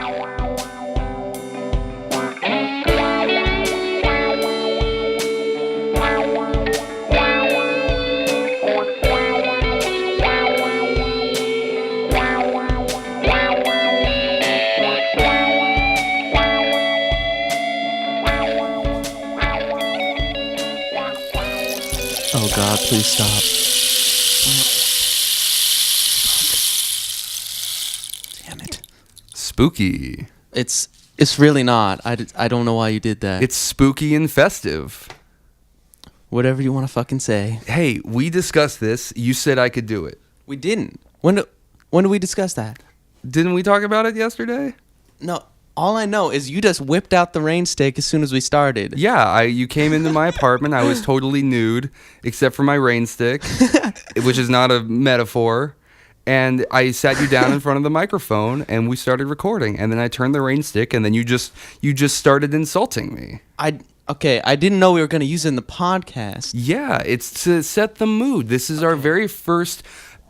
Oh God, please stop. Damn it. Spooky. It's really not. I don't know why you did that. It's spooky and festive. Whatever you want to fucking say. Hey, we discussed this. You said I could do it. We didn't. When did we discuss that? Didn't we talk about it yesterday? No. All I know is you just whipped out the rain stick as soon as we started. Yeah, you came into my apartment. I was totally nude, except for my rain stick, which is not a metaphor. And I sat you down in front of the microphone, and we started recording. And then I turned the rain stick, and then you just started insulting me. I didn't know we were going to use it in the podcast. Yeah, it's to set the mood. This is our very first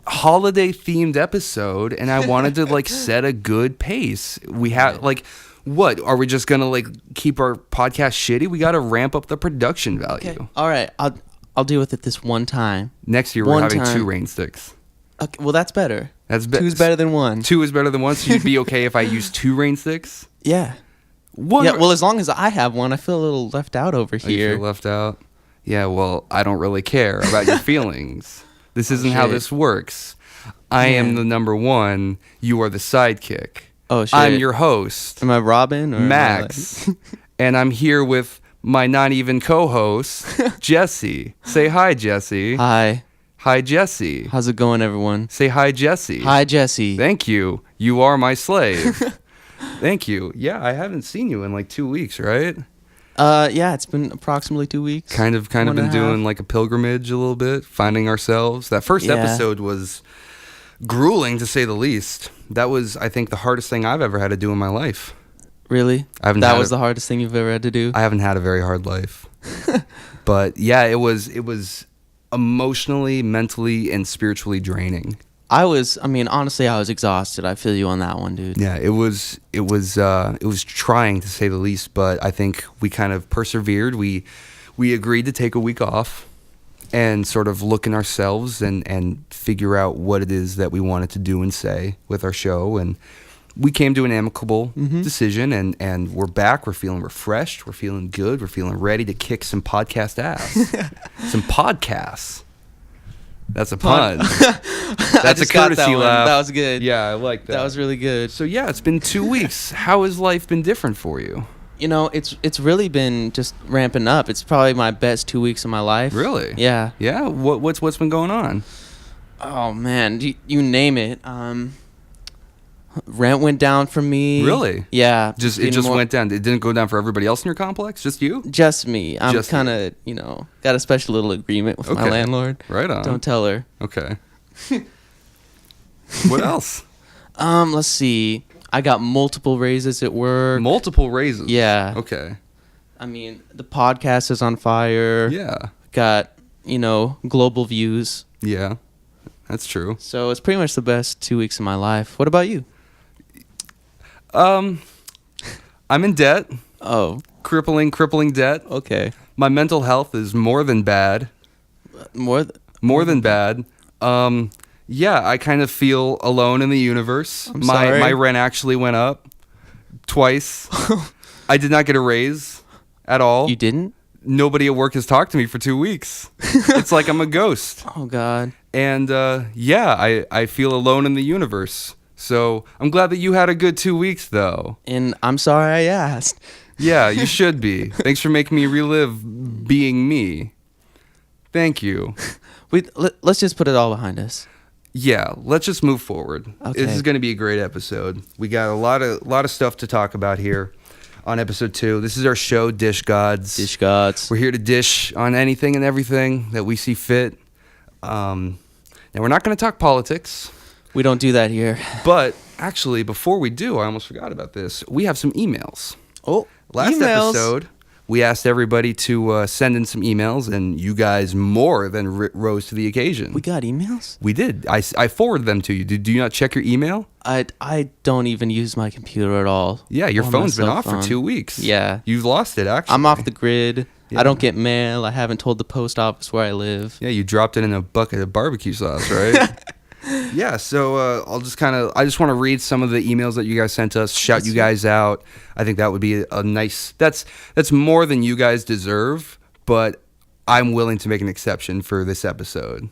holiday themed episode, and I wanted to set a good pace. We have what are we just gonna keep our podcast shitty? We got to ramp up the production value. Okay. All right, I'll deal with it this one time. Next year we're having 2 rain sticks. Okay, well that's better. Two's better than 1. 2 is better than 1. So you'd be okay if I use 2 rain sticks? Yeah. One. Yeah. Well, as long as I have one, I feel a little left out over You here. feel left out? Yeah. Well, I don't really care about your feelings. This isn't how this works. I am the number 1. You are the sidekick. Oh, shit. I'm your host. Am I Robin? Or Max. And I'm here with my not even co-host, Jesse. Say hi, Jesse. Hi. Hi, Jesse. How's it going, everyone? Say hi, Jesse. Hi, Jesse. Thank you. You are my slave. Thank you. Yeah, I haven't seen you in 2 weeks, right? Yeah, it's been approximately 2 weeks. Kind of been doing a pilgrimage a little bit, finding ourselves. That first episode was grueling, to say the least. That was, I think, the hardest thing I've ever had to do in my life. Really? That was the hardest thing you've ever had to do? I haven't had a very hard life. But yeah, it was emotionally, mentally, and spiritually draining. Honestly, I was exhausted. I feel you on that one, dude. Yeah, it was trying, to say the least, but I think we kind of persevered. We agreed to take a week off and sort of look in ourselves and figure out what it is that we wanted to do and say with our show. And we came to an amicable decision, and we're back. We're feeling refreshed. We're feeling good. We're feeling ready to kick some podcast ass. Some podcasts. That's a pun. That's a courtesy laugh. That was good. Yeah, I like that. That was really good. So yeah, it's been 2 weeks. How has life been different for you? It's really been just ramping up. It's probably my best 2 weeks of my life. Really? Yeah. Yeah. What's been going on? Oh man, you name it. Rent went down for me. Really? Yeah. It just went down. It didn't go down for everybody else in your complex? Just you? Just me. I'm kind of, got a special little agreement with my landlord. Right on. Don't tell her. Okay. What else? Let's see. I got multiple raises at work. Multiple raises? Yeah. Okay. The podcast is on fire. Yeah. Got, global views. Yeah. That's true. So it's pretty much the best 2 weeks of my life. What about you? I'm in debt. Oh. Crippling debt. Okay. My mental health is more than bad. More than bad. Yeah, I kind of feel alone in the universe. I'm sorry. My rent actually went up twice. I did not get a raise at all. You didn't? Nobody at work has talked to me for 2 weeks. It's like I'm a ghost. Oh, God. And yeah, I feel alone in the universe. So I'm glad that you had a good 2 weeks, though. And I'm sorry I asked. Yeah, you should be. Thanks for making me relive being me. Thank you. Let's just put it all behind us. Yeah, let's just move forward. Okay. This is going to be a great episode. We got a lot of stuff to talk about here on episode 2. This is our show, Dish Gods. Dish Gods. We're here to dish on anything and everything that we see fit. Now, we're not going to talk politics. We don't do that here. But actually, before we do, I almost forgot about this. We have some emails. Oh, Last emails. episode, we asked everybody to send in some emails, and you guys more than rose to the occasion. We got emails? We did. I forwarded them to you. Do you not check your email? I don't even use my computer at all. Yeah, your Or phone's my been cell off phone. for 2 weeks. Yeah. You've lost it, actually. I'm off the grid. Yeah. I don't get mail. I haven't told the post office where I live. Yeah, you dropped it in a bucket of barbecue sauce, right? Yeah, so I just want to read some of the emails that you guys sent us, shout you guys out. I think that would be a nice, that's more than you guys deserve, but I'm willing to make an exception for this episode.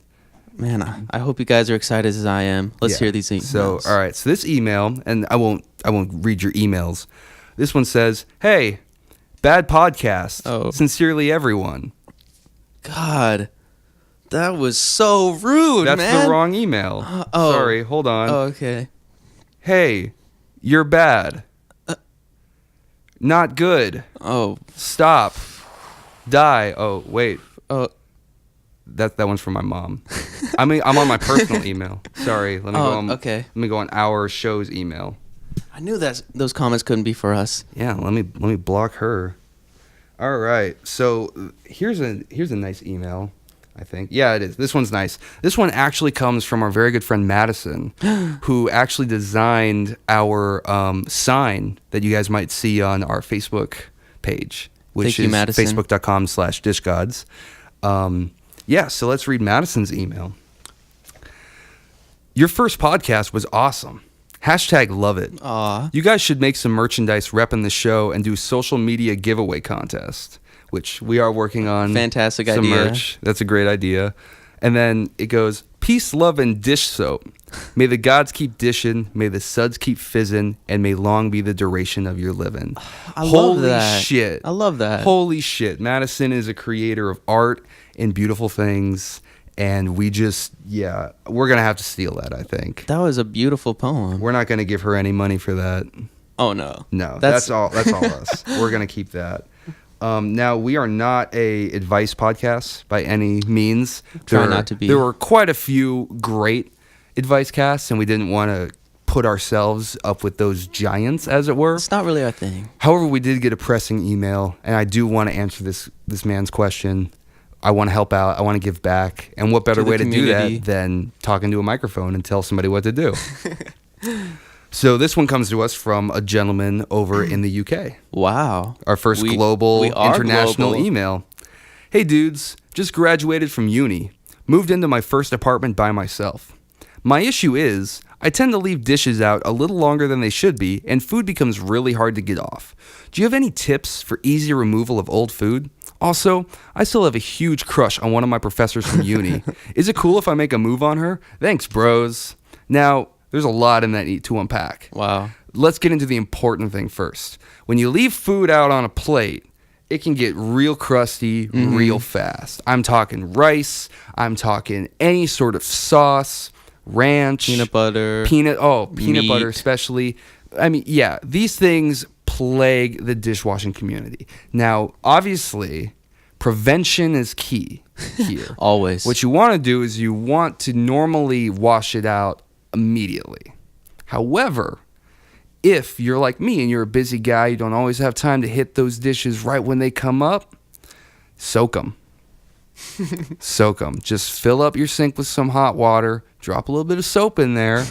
Man, I hope you guys are excited as I am. Let's hear these emails. So, all right, so this email, and I won't read your emails. This one says, "Hey, bad podcast. Oh. Sincerely, everyone." God, that was so rude, That's man. the wrong email. Sorry, hold on. Oh, okay. Hey, you're bad. Not good. Oh, Stop. Die. Oh, wait. oh, That one's from my mom. I mean, I'm on my personal email. Sorry. Let me go on. okay. Let me go on our show's email. I knew that those comments couldn't be for us. Yeah. Let me block her. All right. So here's a nice email. I think. Yeah, it is. This one's nice. This one actually comes from our very good friend Madison, who actually designed our sign that you guys might see on our Facebook page, which Thank you, is Madison. facebook.com/dishgods. Yeah, so let's read Madison's email. Your first podcast was awesome. #love it. Aw. You guys should make some merchandise repping the show and do social media giveaway contest, which we are working on. Fantastic some idea. merch. That's a great idea. And then it goes, peace, love, and dish soap. May the gods keep dishing, may the suds keep fizzing, and may long be the duration of your living. I Holy love that. shit. I love that. Holy shit. Madison is a creator of art and beautiful things. And we just, we're going to have to steal that, I think. That was a beautiful poem. We're not going to give her any money for that. Oh, no. No, that's all us. We're going to keep that. Now, we are not a advice podcast by any means. Try not to be. There were quite a few great advice casts, and we didn't want to put ourselves up with those giants, as it were. It's not really our thing. However, we did get a pressing email, and I do want to answer this man's question. I want to help out. I want to give back. And what better To the way to do community. that than talking to a microphone and tell somebody what to do? So this one comes to us from a gentleman over in the UK. Wow. Our first We global, are international global. email. Hey dudes, just graduated from uni. Moved into my first apartment by myself. My issue is, I tend to leave dishes out a little longer than they should be, and food becomes really hard to get off. Do you have any tips for easy removal of old food? Also, I still have a huge crush on one of my professors from uni. Is it cool if I make a move on her? Thanks, bros. Now, there's a lot in that to unpack. Wow. Let's get into the important thing first. When you leave food out on a plate, it can get real crusty real fast. I'm talking rice. I'm talking any sort of sauce, ranch. Peanut butter. Peanut meat. butter especially. I mean, yeah, these things plague the dishwashing community. Now, obviously, prevention is key here. Always. What you want to do is you want to normally wash it out immediately. However, if you're like me and you're a busy guy, you don't always have time to hit those dishes right when they come up, soak them. Soak them. Just fill up your sink with some hot water, drop a little bit of soap in there,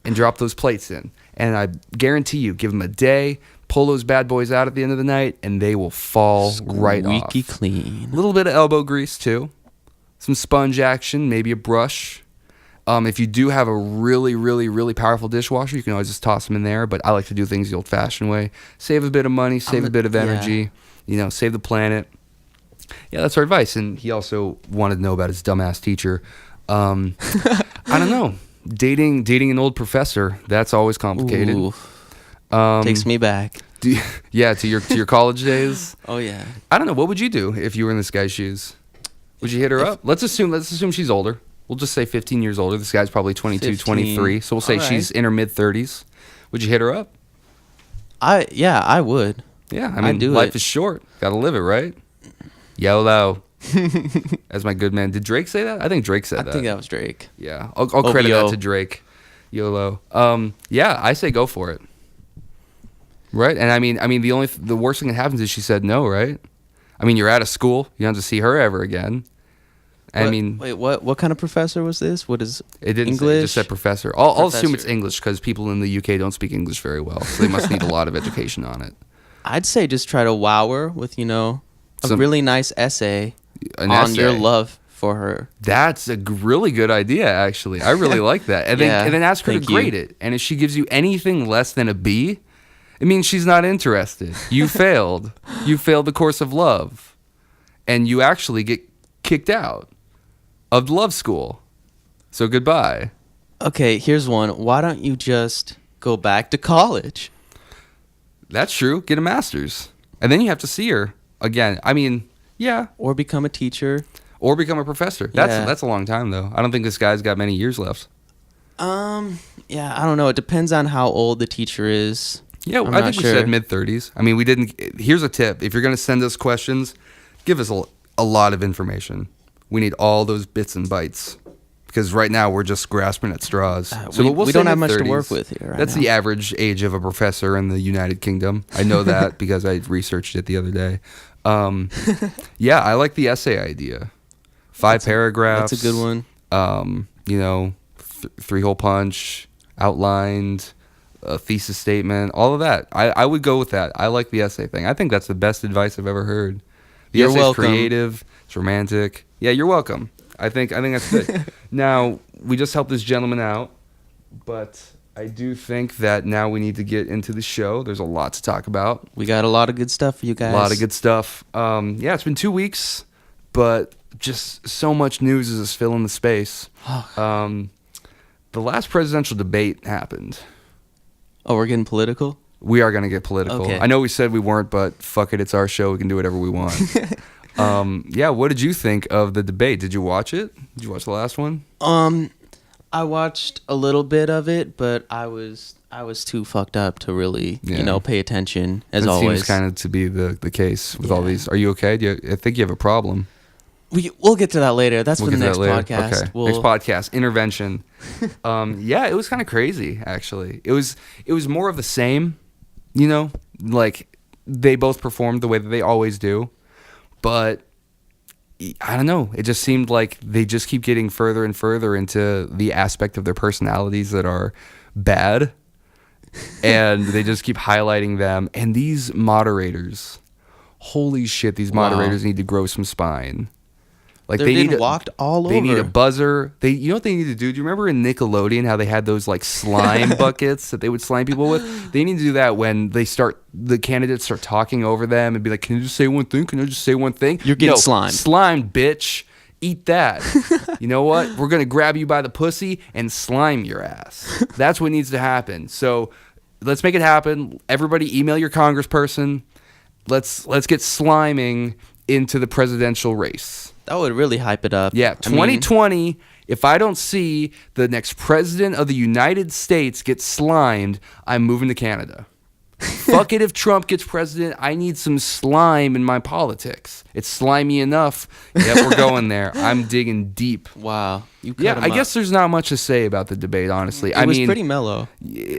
and drop those plates in. And I guarantee you, give them a day, pull those bad boys out at the end of the night, and they will fall right off. Squeaky clean. A little bit of elbow grease, too. Some sponge action, maybe a brush. If you do have a really, really, really powerful dishwasher, you can always just toss them in there. But I like to do things the old-fashioned way. Save a bit of money, save a bit of energy, save the planet. Yeah, that's our advice. And he also wanted to know about his dumbass teacher. I don't know. Dating an old professor, that's always complicated. Ooh. Takes me back. To your college days. Oh, yeah. I don't know. What would you do if you were in this guy's shoes? Would you hit her up? Let's assume she's older. We'll just say 15 years older. This guy's probably 22, 15. 23. So we'll say All right. she's in her mid-30s. Would you hit her up? I would. Yeah, I I'd mean, do life it. is short. Got to live it, right? YOLO. As my good man. Did Drake say that? I think Drake said that. I think that was Drake. Yeah, I'll credit OVO. that to Drake. YOLO. Yeah, I say go for it. Right? And I mean, the worst thing that happens is she said no, right? I mean, you're out of school. You don't have to see her ever again. Wait, what kind of professor was this? What is it? Didn't English? Say, it just said professor. I'll assume it's English because people in the UK don't speak English very well, so they must need a lot of education on it. I'd say just try to wow her with, a really nice essay on your love for her. That's a really good idea, actually. I really like that. And then ask her to grade it. And if she gives you anything less than a B, it means she's not interested. You failed. You failed the course of love. And you actually get kicked out of love school. So goodbye. Okay, here's one. Why don't you just go back to college? That's true. Get a master's. And then you have to see her again. I mean, yeah. Or become a teacher. Or become a professor. That's a long time, though. I don't think this guy's got many years left. Yeah, I don't know. It depends on how old the teacher is. Yeah, I think we said mid-30s. I mean, we didn't... Here's a tip. If you're going to send us questions, give us a lot of information. We need all those bits and bytes. Because right now, we're just grasping at straws. So we don't have much to work with here That's the average age of a professor in the United Kingdom. I know that because I researched it the other day. Yeah, I like the essay idea. 5 paragraphs. That's a good one. 3-hole punch, outlined, a thesis statement, all of that. I would go with that. I like the essay thing. I think that's the best advice I've ever heard. The You're essay's welcome. Creative. It's romantic. Yeah, you're welcome. I think that's good. Now, we just helped this gentleman out, but I do think that now we need to get into the show. There's a lot to talk about. We got a lot of good stuff for you guys. A lot of good stuff. Yeah, it's been 2 weeks, but just so much news is filling the space. The last presidential debate happened. Oh, we're getting political? We are going to get political. Okay. I know we said we weren't, but fuck it, it's our show. We can do whatever we want. Yeah, what did you think of the debate? Did you watch it? Did you watch the last one? I watched a little bit of it, but I was too fucked up to really, pay attention, as always. It seems kind of to be the case with all these. Are you okay? I think you have a problem. We'll get to that later. That's for the next podcast. Okay. Next podcast, intervention. Yeah, it was kind of crazy, actually. It was more of the same, like they both performed the way that they always do. But I don't know. It just seemed like they just keep getting further and further into the aspect of their personalities that are bad. And they just keep highlighting them. And these moderators, holy shit, these moderators need to grow some spine. Like they need walked all over. They need a buzzer. You know what they need to do? Do you remember in Nickelodeon how they had those like slime buckets that they would slime people with? They need to do that when the candidates start talking over them and be like, "Can you just say one thing? Can I just say one thing?" You're getting slimed. Slimed, bitch. Eat that. You know what? We're gonna grab you by the pussy and slime your ass. That's what needs to happen. So let's make it happen. Everybody, email your congressperson. Let's get sliming into the presidential race. That would really hype it up. Yeah, 2020, if I don't see the next president of the United States get slimed, I'm moving to Canada. Fuck it if Trump gets president. I need some slime in my politics. It's slimy enough. Yep, we're going there. I'm digging deep. Wow. I guess there's not much to say about the debate, honestly. It was pretty mellow.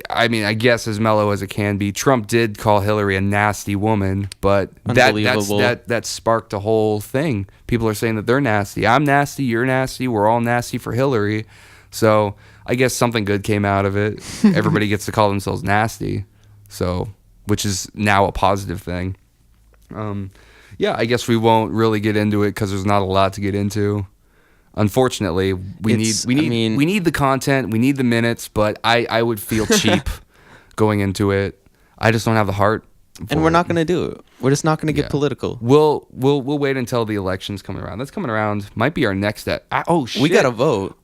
I guess as mellow as it can be. Trump did call Hillary a nasty woman, but that sparked a whole thing. People are saying that they're nasty. I'm nasty. You're nasty. We're all nasty for Hillary. So I guess something good came out of it. Everybody gets to call themselves nasty. So, which is now a positive thing. Yeah, I guess we won't really get into it because there's not a lot to get into. Unfortunately, we need the content, we need the minutes, but I would feel cheap going into it. I just don't have the heart. And we're not going to do it. We're just not going to get political. We'll wait until the election's coming around. That's coming around. Might be our next step. Oh shit. We got to vote.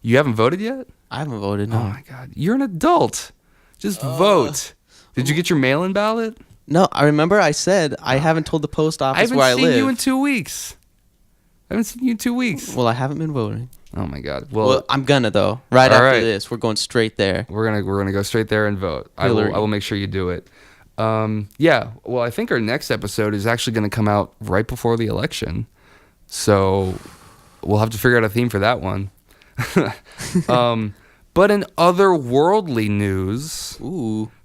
You haven't voted yet? I haven't voted. No. Oh my god. You're an adult. Just vote. Did you get your mail-in ballot? No, I remember I said I haven't told the post office where I live. I haven't seen you in 2 weeks. Well, I haven't been voting. Oh my god. Well, I'm gonna though. Right after this, we're going straight there. We're gonna go straight there and vote. I will make sure you do it. Yeah. Well, I think our next episode is actually gonna come out right before the election, so we'll have to figure out a theme for that one. But in otherworldly news,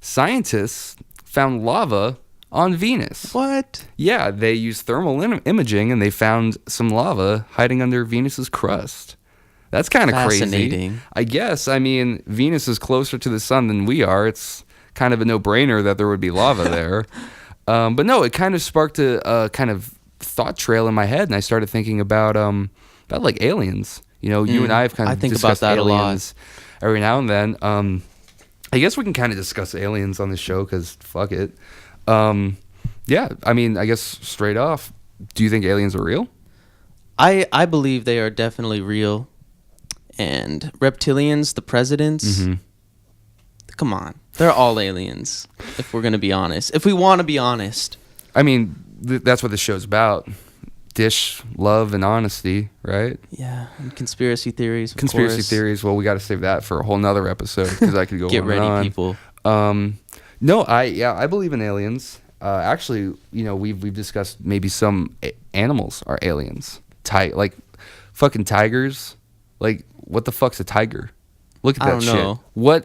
scientists found lava on Venus. What? Yeah, they used thermal imaging and they found some lava hiding under Venus's crust. That's kind of crazy. Fascinating. I guess. I mean, Venus is closer to the sun than we are. It's kind of a no-brainer that there would be lava there. But no, it kind of sparked a kind of thought trail in my head, and I started thinking about like aliens. You know, you and I have kind of discussed aliens every now and then. I guess we can kind of discuss aliens on the show because fuck it. Yeah, I mean, I guess straight off, do you think aliens are real? I believe they are definitely real. And reptilians, the presidents, come on. They're all aliens, if we're going to be honest. If we want to be honest. I mean, that's what the show's about. Dish, love, and honesty, right? Yeah, and conspiracy theories, of Conspiracy course. theories, well, we got to save that for a whole nother episode because I could go Get on ready, and on. people. No, I believe in aliens. Actually, you know, we've discussed maybe some animals are aliens. Like fucking tigers. Like, what the fuck's a tiger? Look at that shit. I don't know.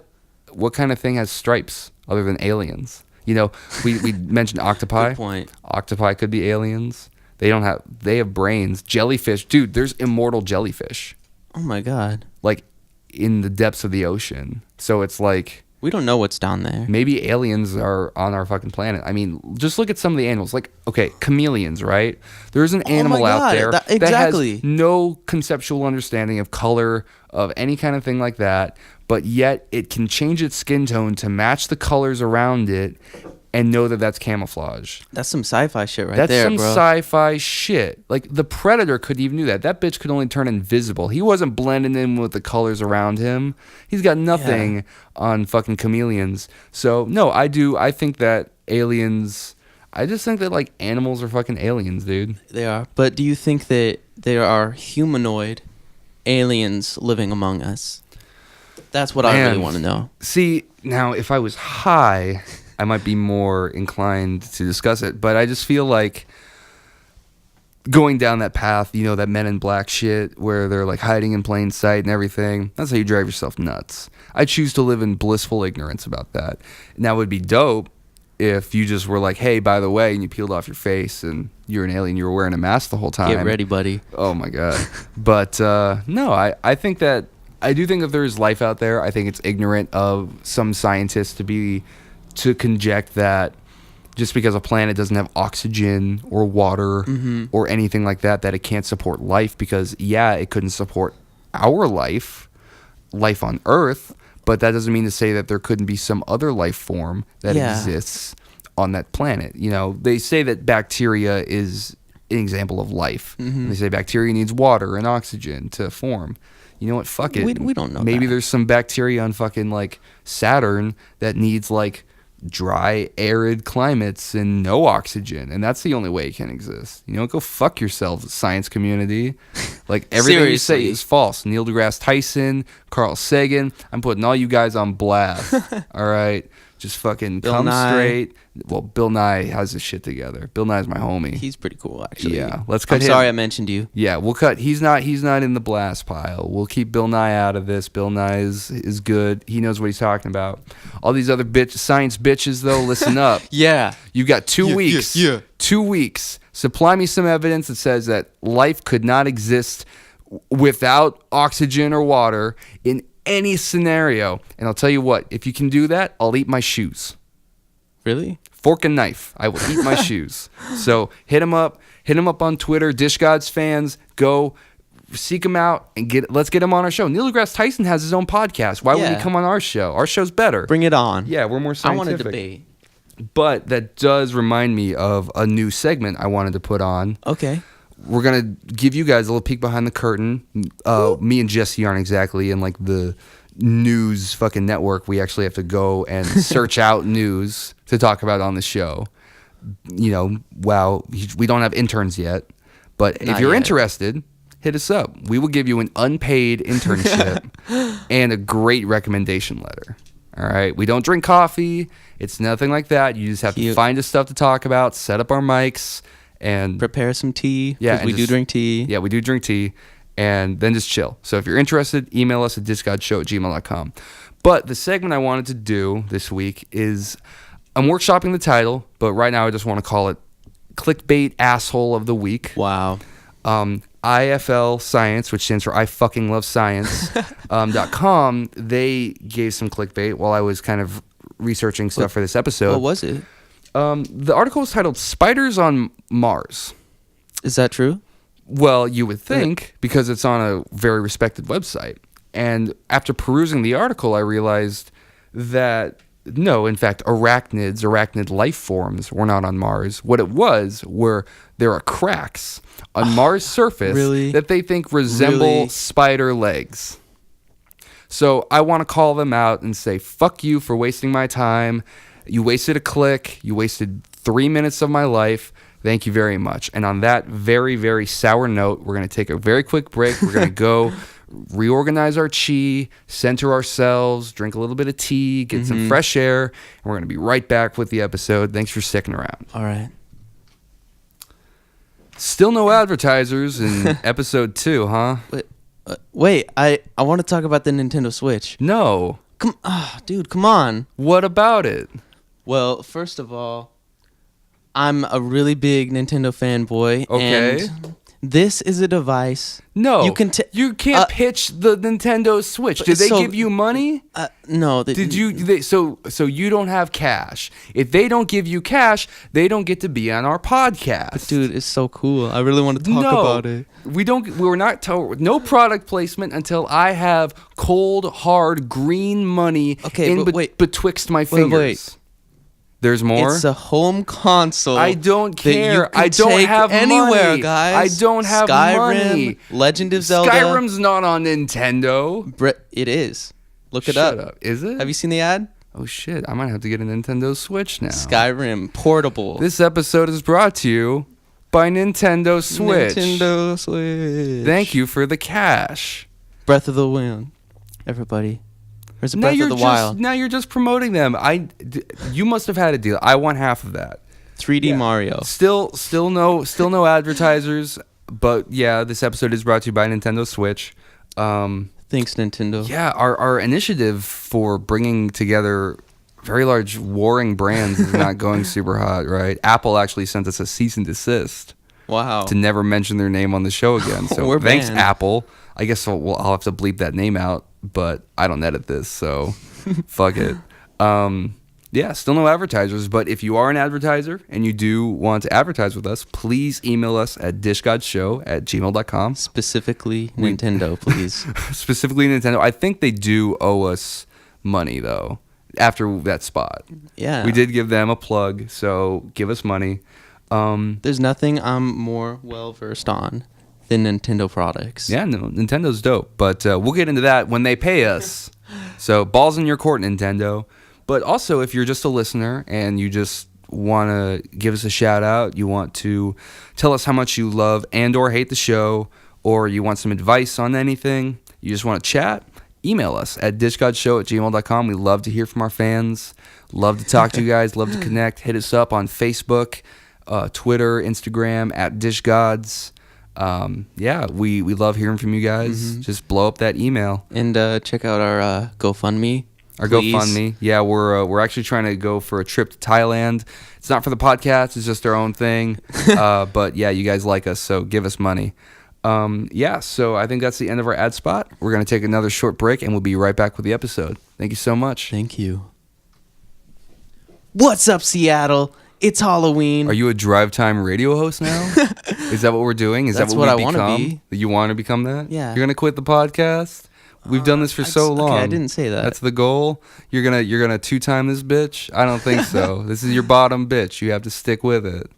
What kind of thing has stripes other than aliens? You know, we mentioned octopi. Good point. Octopi could be aliens. They have brains. Jellyfish. Dude, there's immortal jellyfish. Oh my God. Like, in the depths of the ocean. So it's like, we don't know what's down there. maybe aliens are on our fucking planet. I mean, just look at some of the animals. Like, okay, chameleons, right? There's an animal out there that has no conceptual understanding of color, of any kind of thing like that, but yet it can change its skin tone to match the colors around it and know that that's camouflage. That's some sci-fi shit there, bro. That's some sci-fi shit. Like, the Predator couldn't even do that. That bitch could only turn invisible. He wasn't blending in with the colors around him. He's got nothing on fucking chameleons. So, no, I think that aliens... I just think that, like, animals are fucking aliens, dude. They are. But do you think that there are humanoid aliens living among us? That's what I really want to know. See, now, if I was high... I might be more inclined to discuss it, but I just feel like going down that path, you know, that Men in Black shit where they're like hiding in plain sight and everything, that's how you drive yourself nuts. I choose to live in blissful ignorance about that. Now, it would be dope if you just were like, hey, by the way, and you peeled off your face and you're an alien, you were wearing a mask the whole time. Get ready, buddy. Oh, my God. But no, I think that, I do think that there's life out there. I think it's ignorant of some scientists to conject that just because a planet doesn't have oxygen or water or anything like that it can't support life, because it couldn't support our life on Earth, but that doesn't mean to say that there couldn't be some other life form that exists on that planet. You know, they say that bacteria is an example of life. They say bacteria needs water and oxygen to form. You know what? Fuck it. We don't know. Maybe there's some bacteria on fucking like Saturn that needs like dry, arid climates and no oxygen, and that's the only way it can exist. You know, go fuck yourself, science community. Like, everything you say is false. Neil deGrasse Tyson, Carl Sagan, I'm putting all you guys on blast. All right, just fucking come straight. Well, Bill Nye has his shit together. Bill Nye's my homie. He's pretty cool, actually. Yeah, let's cut. I'm sorry I mentioned you. Yeah, we'll cut. He's not in the blast pile. We'll keep Bill Nye out of this. Bill Nye is good. He knows what he's talking about. All these other science bitches, though, listen up. Yeah. You've got 2 weeks. 2 weeks. Supply me some evidence that says that life could not exist without oxygen or water in any scenario. And I'll tell you what, if you can do that, I'll eat my shoes. Really? Fork and knife. I will eat my shoes. So hit him up. Hit him up on Twitter. Dish Gods fans, go seek him out and let's get him on our show. Neil deGrasse Tyson has his own podcast. Why would he come on our show? Our show's better. Bring it on. Yeah, we're more scientific. I want to debate. But that does remind me of a new segment I wanted to put on. Okay. We're going to give you guys a little peek behind the curtain. Me and Jesse aren't exactly in like the news fucking network. We actually have to go and search out news to talk about on the show. You know, wow, we don't have interns yet. But if you're interested, hit us up. We will give you an unpaid internship and a great recommendation letter. All right? We don't drink coffee. It's nothing like that. You just have to find us stuff to talk about, set up our mics, and prepare some tea. Yeah, we do drink tea. Yeah, we do drink tea. And then just chill. So if you're interested, email us at dishgodsshow@gmail.com. But the segment I wanted to do this week is I'm workshopping the title, but right now I just want to call it Clickbait Asshole of the Week. Wow. IFL Science, which stands for I Fucking Love Science, .com, they gave some clickbait while I was kind of researching stuff for this episode. What was it? The article was titled Spiders on Mars. Is that true? Well, you would think, because it's on a very respected website. And after perusing the article, I realized that no, in fact, arachnid life forms were not on Mars. What it was were there are cracks on Mars' surface that they think resemble spider legs. So I want to call them out and say, fuck you for wasting my time. You wasted a click. You wasted 3 minutes of my life. Thank you very much. And on that very, very sour note, we're going to take a very quick break. We're going to go reorganize our chi, center ourselves, drink a little bit of tea, get some fresh air, and we're going to be right back with the episode. Thanks for sticking around. All right. Still no advertisers in episode 2, huh? Wait, I want to talk about the Nintendo Switch. No. Dude, come on. What about it? Well, first of all, I'm a really big Nintendo fanboy. Okay. And this is a device. No. You can't pitch the Nintendo Switch. Did they give you money? No. Did you? So you don't have cash. If they don't give you cash, they don't get to be on our podcast. But dude, it's so cool. I really want to talk about it. We're not no product placement until I have cold, hard, green money betwixt my fingers. Wait. There's more? It's a home console. I don't care. I don't have anywhere, money. guys. I don't have money. Legend of Zelda. Skyrim's not on Nintendo. It is. Look it Shut up. up. Is it? Have you seen the ad? Oh shit! I might have to get a Nintendo Switch now. Skyrim portable. This episode is brought to you by Nintendo Switch. Nintendo Switch. Thank you for the cash. Breath of the Wild. Everybody. There's a Breath of the Wild. Now you're just promoting them. You must have had a deal. I want half of that. 3D Mario. Still no advertisers. But yeah, this episode is brought to you by Nintendo Switch. Thanks, Nintendo. Yeah, our initiative for bringing together very large warring brands is not going super hot, right? Apple actually sent us a cease and desist. Wow. To never mention their name on the show again. So We're thanks, banned. Apple. I guess I'll have to bleep that name out, but I don't edit this, so fuck it. Yeah, still no advertisers, but if you are an advertiser and you do want to advertise with us, please email us at dishgodsshow@gmail.com. Specifically Nintendo, please. Specifically Nintendo. I think they do owe us money, though, after that spot. Yeah. We did give them a plug, so give us money. There's nothing I'm more well-versed on than Nintendo products. Yeah, no, Nintendo's dope, but we'll get into that when they pay us. So balls in your court, Nintendo. But also, if you're just a listener and you just want to give us a shout out, you want to tell us how much you love and or hate the show, or you want some advice on anything, you just want to chat, email us at dishgodsshow@gmail.com. We love to hear from our fans, love to talk to you guys, love to connect. Hit us up on Facebook, Twitter, Instagram at dishgods. Yeah, we love hearing from you guys. Just blow up that email. And check out our GoFundMe. Our please. GoFundMe. Yeah, we're actually trying to go for a trip to Thailand. It's not for the podcast. It's just our own thing. But yeah, you guys like us, so give us money. Yeah, so I think that's the end of our ad spot. We're going to take another short break, and we'll be right back with the episode. Thank you so much. Thank you. What's up, Seattle? It's Halloween. Are you a drive time radio host now? Is that what we're doing? Is That's that what I we want become? to be. You want to become that? Yeah. You're gonna quit the podcast? We've done this for so long. Okay, I didn't say that. That's the goal. You're gonna 2-time this bitch? I don't think so. This is your bottom bitch. You have to stick with it.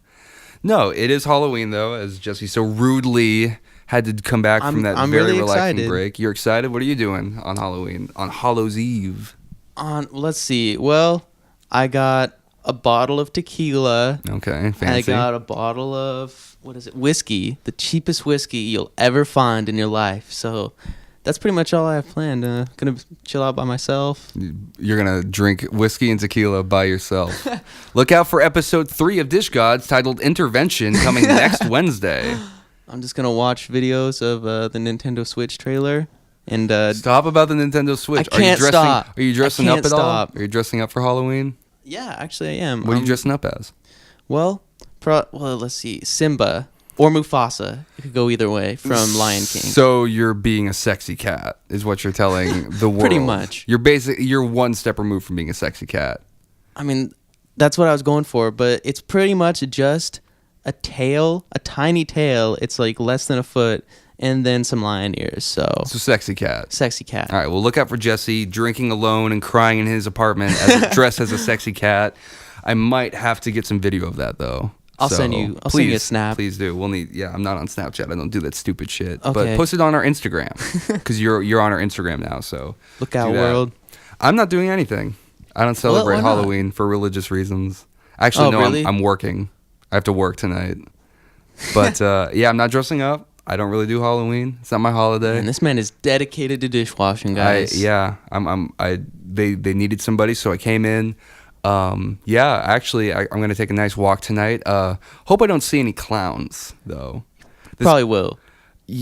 No, it is Halloween though, as Jesse so rudely had to come back from that very really relaxing excited. break. You're excited? What are you doing on Halloween? On Hallows Eve? Let's see. Well, I got a bottle of tequila. Okay, fancy. I got a bottle of, whiskey. The cheapest whiskey you'll ever find in your life. So that's pretty much all I have planned. Gonna chill out by myself. You're gonna drink whiskey and tequila by yourself. Look out for episode 3 of Dish Gods titled Intervention coming next Wednesday. I'm just gonna watch videos of the Nintendo Switch trailer. And stop about the Nintendo Switch. I can't stop. Are you dressing up at all? Stop. Are you dressing up for Halloween? Yeah, actually I am. What are you dressing up as? Well, let's see. Simba or Mufasa. It could go either way from Lion King. So you're being a sexy cat is what you're telling the world. Pretty much. You're one step removed from being a sexy cat. I mean, that's what I was going for, but it's pretty much just a tail, a tiny tail. It's like less than a foot, and then some lion ears. So sexy cat. Sexy cat. All right, well, look out for Jesse drinking alone and crying in his apartment dressed as a sexy cat. I might have to get some video of that, though. I'll send you a snap. Please do. We'll need. Yeah, I'm not on Snapchat. I don't do that stupid shit. Okay. But post it on our Instagram because you're on our Instagram now. So look out, world. I'm not doing anything. I don't celebrate Halloween for religious reasons. Actually, no, really? I'm working. I have to work tonight. But yeah, I'm not dressing up. I don't really do Halloween. It's not my holiday. And this man is dedicated to dishwashing, guys. They needed somebody, so I came in. Yeah, actually, I'm gonna take a nice walk tonight. Hope I don't see any clowns though. Probably will.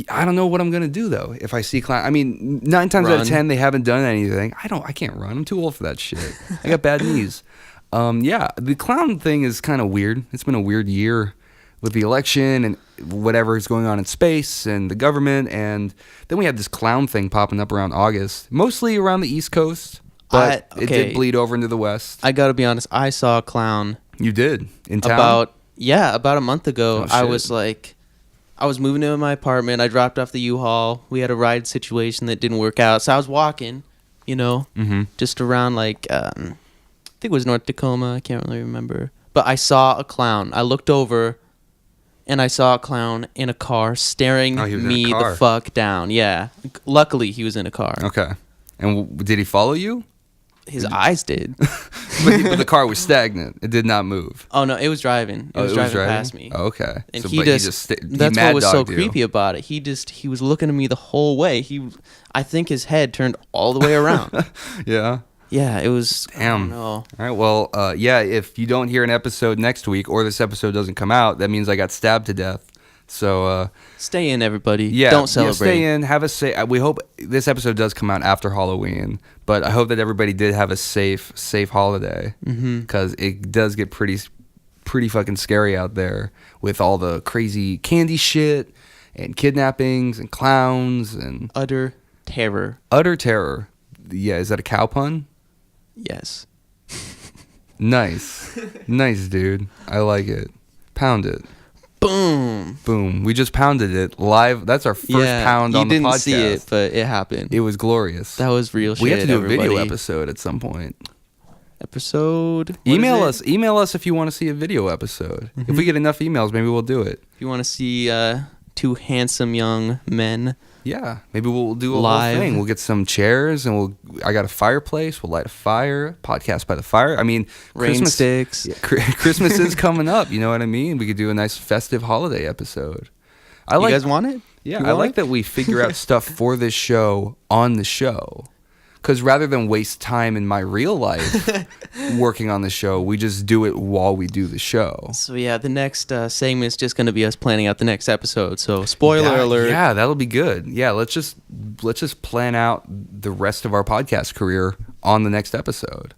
I don't know what I'm gonna do though if I see clowns. I mean, 9 times out of 10 they haven't done anything. I can't run. I'm too old for that shit. I got bad knees. Yeah, the clown thing is kind of weird. It's been a weird year with the election and whatever is going on in space and the government, and then we had this clown thing popping up around August, mostly around the East Coast. But it did bleed over into the West. I gotta be honest. I saw a clown. You did? In town? About a month ago. Oh, I was moving into my apartment. I dropped off the U-Haul. We had a ride situation that didn't work out. So I was walking, just around I think it was North Tacoma. I can't really remember. But I saw a clown. I looked over, and I saw a clown in a car staring me the fuck down. Yeah. Luckily, he was in a car. Okay. And did he follow you? His eyes did. but the car was stagnant. It did not move. Oh, no, it was driving. It was driving past me. Oh, okay. And that's what was so creepy about it. He was looking at me the whole way. I think his head turned all the way around. Yeah. Yeah, it was. Damn. All right, well, yeah, if you don't hear an episode next week or this episode doesn't come out, that means I got stabbed to death. So stay in, everybody. Yeah, don't celebrate. Stay in. Have a safe. We hope this episode does come out after Halloween, but I hope that everybody did have a safe holiday because it does get pretty fucking scary out there with all the crazy candy shit and kidnappings and clowns and utter terror. Utter terror. Yeah, is that a cow pun? Yes. Nice, nice, dude. I like it. Pound it. Boom. Boom. We just pounded it live. That's our first pound on the podcast. You didn't see it, but it happened. It was glorious. That was real shit. We have to do a video episode at some point. Email us if you want to see a video episode. If we get enough emails, maybe we'll do it. If you want to see two handsome young men. Yeah, maybe we'll do a live whole thing. We'll get some chairs and I got a fireplace. We'll light a fire, podcast by the fire. I mean, rain sticks. Yeah, Christmas is coming up. You know what I mean? We could do a nice festive holiday episode. You guys want it? Yeah, I like that we figure out stuff for this show on the show. Because rather than waste time in my real life working on the show, we just do it while we do the show. So yeah, the next segment is just going to be us planning out the next episode. So spoiler alert. Yeah, that'll be good. Yeah, let's just plan out the rest of our podcast career on the next episode.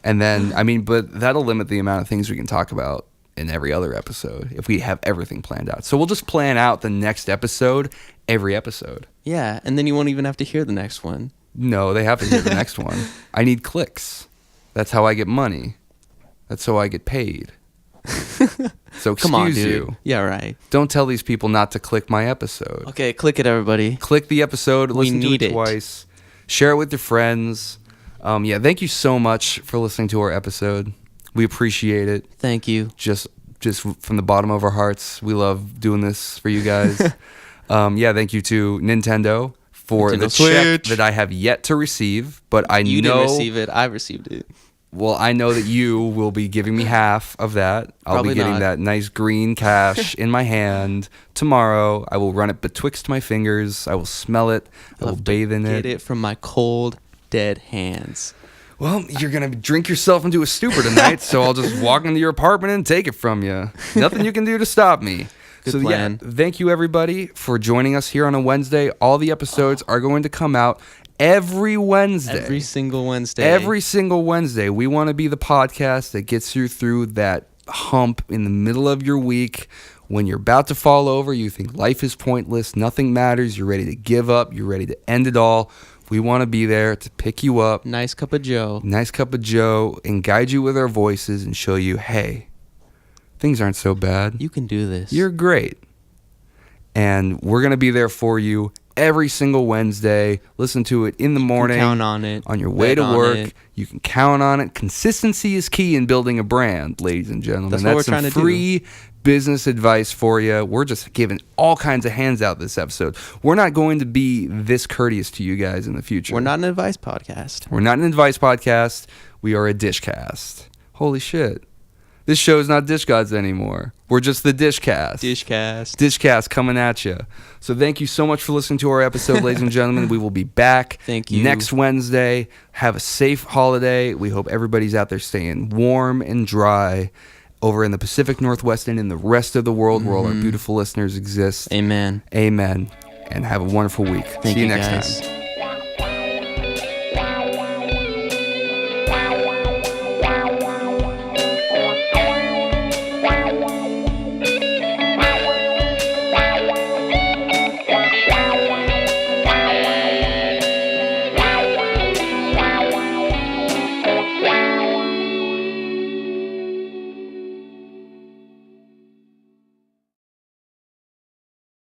And then, but that'll limit the amount of things we can talk about in every other episode if we have everything planned out. So we'll just plan out the next episode every episode. Yeah, and then you won't even have to hear the next one. No, they have to hear the next one. I need clicks. That's how I get money. That's how I get paid. So excuse Come on, dude. you. Yeah, right. Don't tell these people not to click my episode. Okay, click it, everybody. Click the episode. Listen to it twice. Share it with your friends. Yeah, thank you so much for listening to our episode. We appreciate it. Thank you. Just from the bottom of our hearts, we love doing this for you guys. Yeah, thank you to Nintendo for the check that I have yet to receive, but you didn't receive it. I received it. Well, I know that you will be giving me half of that. I'll be getting that nice green cash in my hand tomorrow. I will run it betwixt my fingers. I will smell it. I will bathe in it. Get it from my cold, dead hands. Well, you're going to drink yourself into a stupor tonight, so I'll just walk into your apartment and take it from you. Nothing you can do to stop me. Good plan. Yeah, thank you everybody for joining us here on a Wednesday. All the episodes are going to come out every Wednesday. Every single Wednesday. Every single Wednesday. We want to be the podcast that gets you through that hump in the middle of your week when you're about to fall over, you think life is pointless, nothing matters, you're ready to give up, you're ready to end it all. We want to be there to pick you up. Nice cup of Joe. Nice cup of Joe, and guide you with our voices and show you, hey, things aren't so bad. You can do this. You're great. And we're going to be there for you every single Wednesday. Listen to it in the morning. You can count on it. On your way to work. You can count on it. Consistency is key in building a brand, ladies and gentlemen. That's what we're trying to do. Free business advice for you. We're just giving all kinds of hands out this episode. We're not going to be this courteous to you guys in the future. We're not an advice podcast. We're not an advice podcast. We are a dishcast. Holy shit. This show is not Dish Gods anymore. We're just the Dishcast. Dishcast coming at you. So thank you so much for listening to our episode, ladies and gentlemen. We will be back next Wednesday. Have a safe holiday. We hope everybody's out there staying warm and dry over in the Pacific Northwest and in the rest of the world where all our beautiful listeners exist. Amen. Amen. And have a wonderful week. See you next time.